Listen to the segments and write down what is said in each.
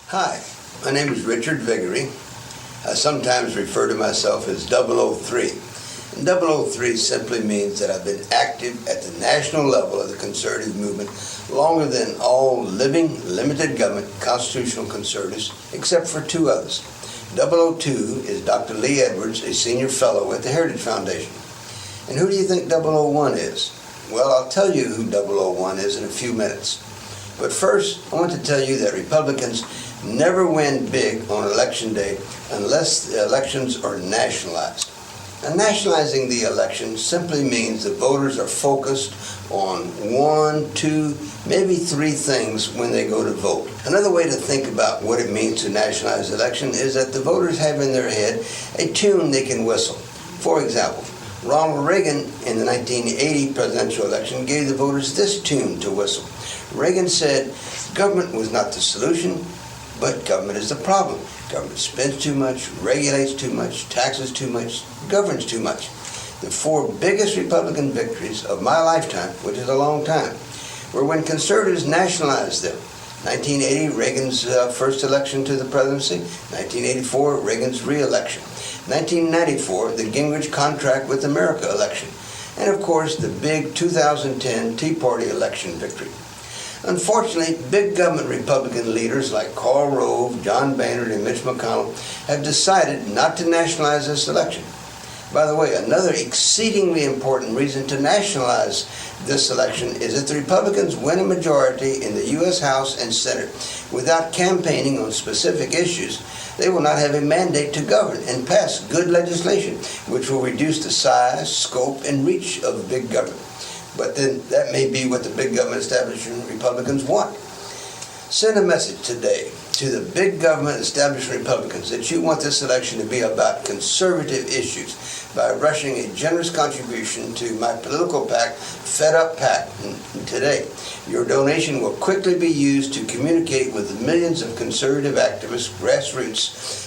Hi, my name is Richard Viguerie. I sometimes refer to myself as 003. And 003 simply means that I've been active at the national level of the conservative movement longer than all living, limited government constitutional conservatives, except for two others. 002 is Dr. Lee Edwards, a senior fellow at the Heritage Foundation. And who do you think 001 is? Well, I'll tell you who 001 is in a few minutes. But first, I want to tell you that Republicans never win big on Election Day unless the elections are nationalized. Now, nationalizing the election simply means the voters are focused on one, two, maybe three things when they go to vote. Another way to think about what it means to nationalize the election is that the voters have in their head a tune they can whistle. For example, Ronald Reagan in the 1980 presidential election gave the voters this tune to whistle. Reagan said, "Government was not the solution, but government is the problem. Government spends too much, regulates too much, taxes too much, governs too much." The four biggest Republican victories of my lifetime, which is a long time, were when conservatives nationalized them. 1980, Reagan's first election to the presidency. 1984, Reagan's re-election. 1994, the Gingrich Contract with America election. And of course, the big 2010 Tea Party election victory. Unfortunately, big government Republican leaders like Karl Rove, John Boehner, and Mitch McConnell have decided not to nationalize this election. By the way, another exceedingly important reason to nationalize this election is that the Republicans win a majority in the U.S. House and Senate without campaigning on specific issues. They will not have a mandate to govern and pass good legislation, which will reduce the size, scope, and reach of big government. But then that may be what the big government establishment Republicans want. Send a message today to the big government establishment Republicans that you want this election to be about conservative issues by rushing a generous contribution to my political PAC, Fed Up PAC, today. Your donation will quickly be used to communicate with the millions of conservative activists, grassroots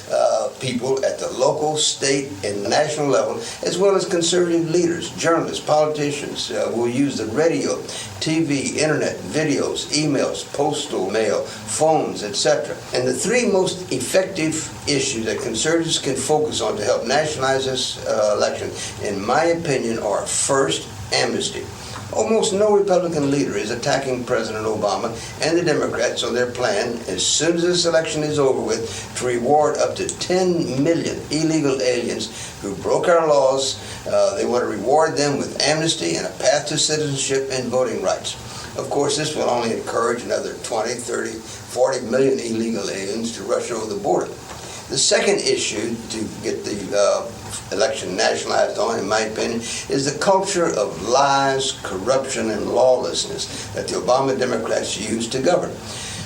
people at the local, state, and national level, as well as conservative leaders, journalists, politicians. Will use the radio, TV, internet, videos, emails, postal mail, phones, etc. And the three most effective issues that conservatives can focus on to help nationalize this election, in my opinion, are first, amnesty. Almost no Republican leader is attacking President Obama and the Democrats on their plan, as soon as this election is over with, to reward up to 10 million illegal aliens who broke our laws. They want to reward them with amnesty and a path to citizenship and voting rights. Of course, this will only encourage another 20, 30, 40 million illegal aliens to rush over the border. The second issue to get the election nationalized on, in my opinion, is the culture of lies, corruption, and lawlessness that the Obama Democrats use to govern.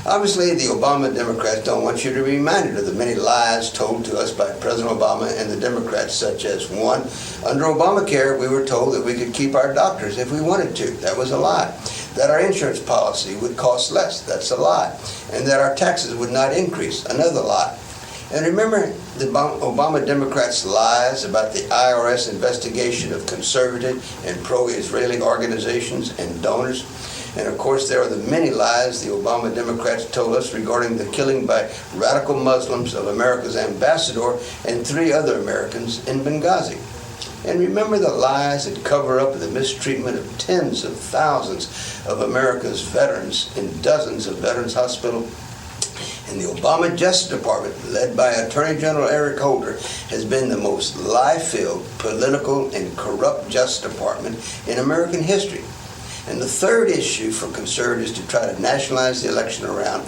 Obviously, the Obama Democrats don't want you to be reminded of the many lies told to us by President Obama and the Democrats, such as, one, under Obamacare, we were told that we could keep our doctors if we wanted to. That was a lie. That our insurance policy would cost less. That's a lie. And that our taxes would not increase. Another lie. And remember the Obama Democrats' lies about the IRS investigation of conservative and pro-Israeli organizations and donors? And of course, there are the many lies the Obama Democrats told us regarding the killing by radical Muslims of America's ambassador and 3 other Americans in Benghazi. And remember the lies that cover up the mistreatment of tens of thousands of America's veterans in dozens of veterans hospitals. And the Obama Justice Department, led by Attorney General Eric Holder, has been the most lie-filled, political, and corrupt Justice Department in American history. And the third issue for conservatives to try to nationalize the election around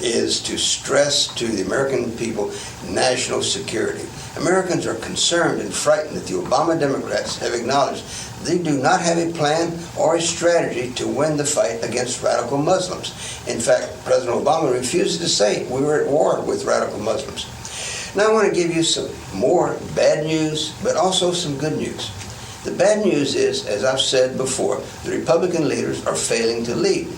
is to stress to the American people national security. Americans are concerned and frightened that the Obama Democrats have acknowledged they do not have a plan or a strategy to win the fight against radical Muslims. In fact, President Obama refuses to say we were at war with radical Muslims. Now I want to give you some more bad news, but also some good news. The bad news is, as I've said before, the Republican leaders are failing to lead.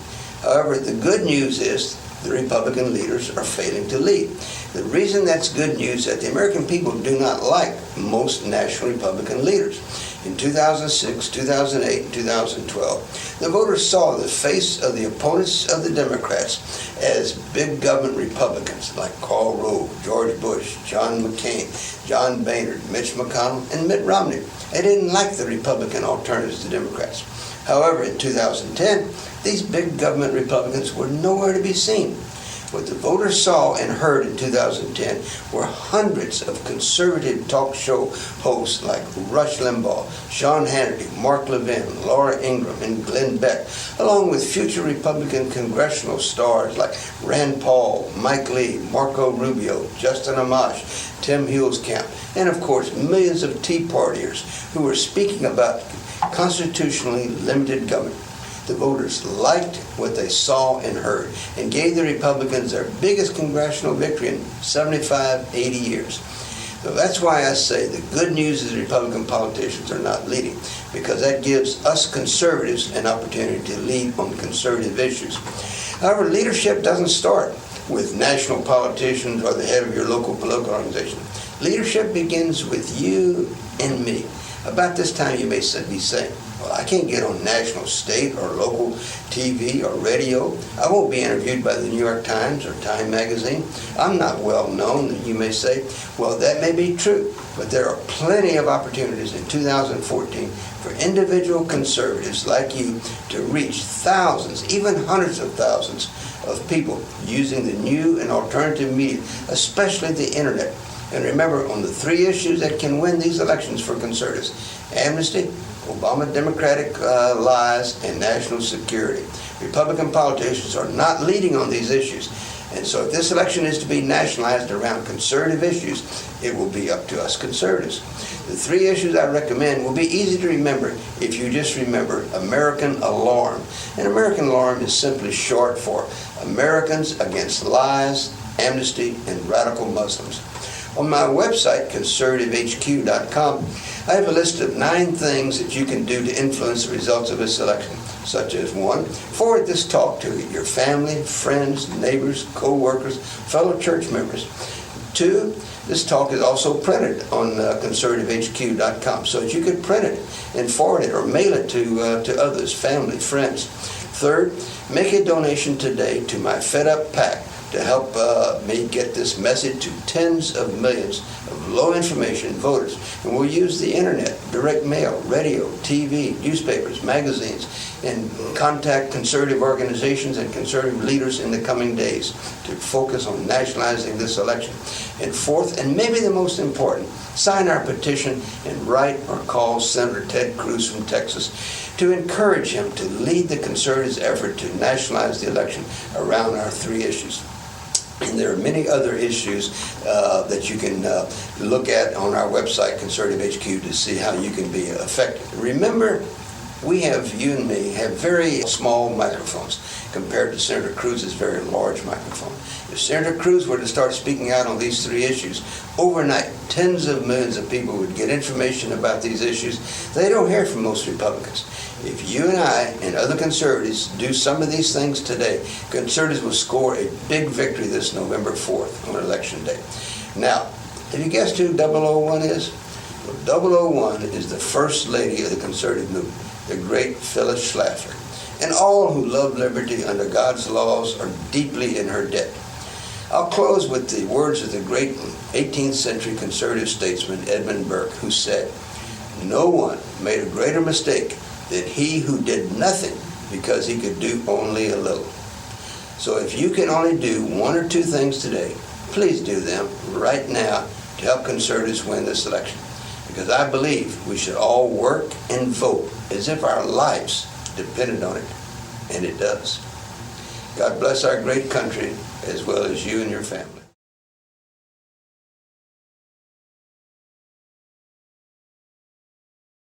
However, the good news is the Republican leaders are failing to lead. The reason that's good news is that the American people do not like most national Republican leaders. In 2006, 2008, and 2012, the voters saw the face of the opponents of the Democrats as big government Republicans like Karl Rove, George Bush, John McCain, John Boehner, Mitch McConnell, and Mitt Romney. They didn't like the Republican alternatives to Democrats. However, in 2010, these big government Republicans were nowhere to be seen. What the voters saw and heard in 2010 were hundreds of conservative talk show hosts like Rush Limbaugh, Sean Hannity, Mark Levin, Laura Ingraham, and Glenn Beck, along with future Republican congressional stars like Rand Paul, Mike Lee, Marco Rubio, Justin Amash, Tim Huelskamp, and of course millions of Tea Partiers who were speaking about constitutionally limited government. The voters liked what they saw and heard and gave the Republicans their biggest congressional victory in 75, 80 years. So that's why I say the good news is Republican politicians are not leading, because that gives us conservatives an opportunity to lead on conservative issues. However, leadership doesn't start with national politicians or the head of your local political organization. Leadership begins with you and me. About this time you may be saying, well, I can't get on national, state, or local TV or radio. I won't be interviewed by the New York Times or Time magazine. I'm not well known, you may say. Well, that may be true, but there are plenty of opportunities in 2014 for individual conservatives like you to reach thousands, even hundreds of thousands of people using the new and alternative media, especially the internet. And remember, on the three issues that can win these elections for conservatives: amnesty, Obama Democratic lies, and national security. Republican politicians are not leading on these issues. And so if this election is to be nationalized around conservative issues, it will be up to us conservatives. The three issues I recommend will be easy to remember if you just remember American Alarm. And American Alarm is simply short for Americans Against Lies, Amnesty, and Radical Muslims. On my website, conservativehq.com, I have a list of 9 things that you can do to influence the results of this election, such as 1, forward this talk to your family, friends, neighbors, co-workers, fellow church members. 2, this talk is also printed on conservativehq.com, so that you could print it and forward it or mail it to others, family, friends. 3rd, make a donation today to my Fed Up PAC to help me get this message to tens of millions of low information voters. And we'll use the internet, direct mail, radio, TV, newspapers, magazines, and contact conservative organizations and conservative leaders in the coming days to focus on nationalizing this election. And 4th, and maybe the most important, sign our petition and write or call Senator Ted Cruz from Texas to encourage him to lead the conservatives' effort to nationalize the election around our 3 issues. And there are many other issues that you can look at on our website, Conservative HQ, to see how you can be effective. Remember, you and me have very small microphones compared to Senator Cruz's very large microphone. If Senator Cruz were to start speaking out on these 3 issues, overnight, tens of millions of people would get information about these issues they don't hear from most Republicans. If you and I and other conservatives do some of these things today, conservatives will score a big victory this November 4th on Election Day. Now, have you guessed who 001 is? Well, 001 is the First Lady of the conservative movement, the great Phyllis Schlafly. And all who love liberty under God's laws are deeply in her debt. I'll close with the words of the great 18th century conservative statesman Edmund Burke, who said, "No one made a greater mistake than he who did nothing because he could do only a little." So if you can only do 1 or 2 things today, please do them right now to help conservatives win this election. Because I believe we should all work and vote as if our lives depended on it. And it does. God bless our great country as well as you and your family.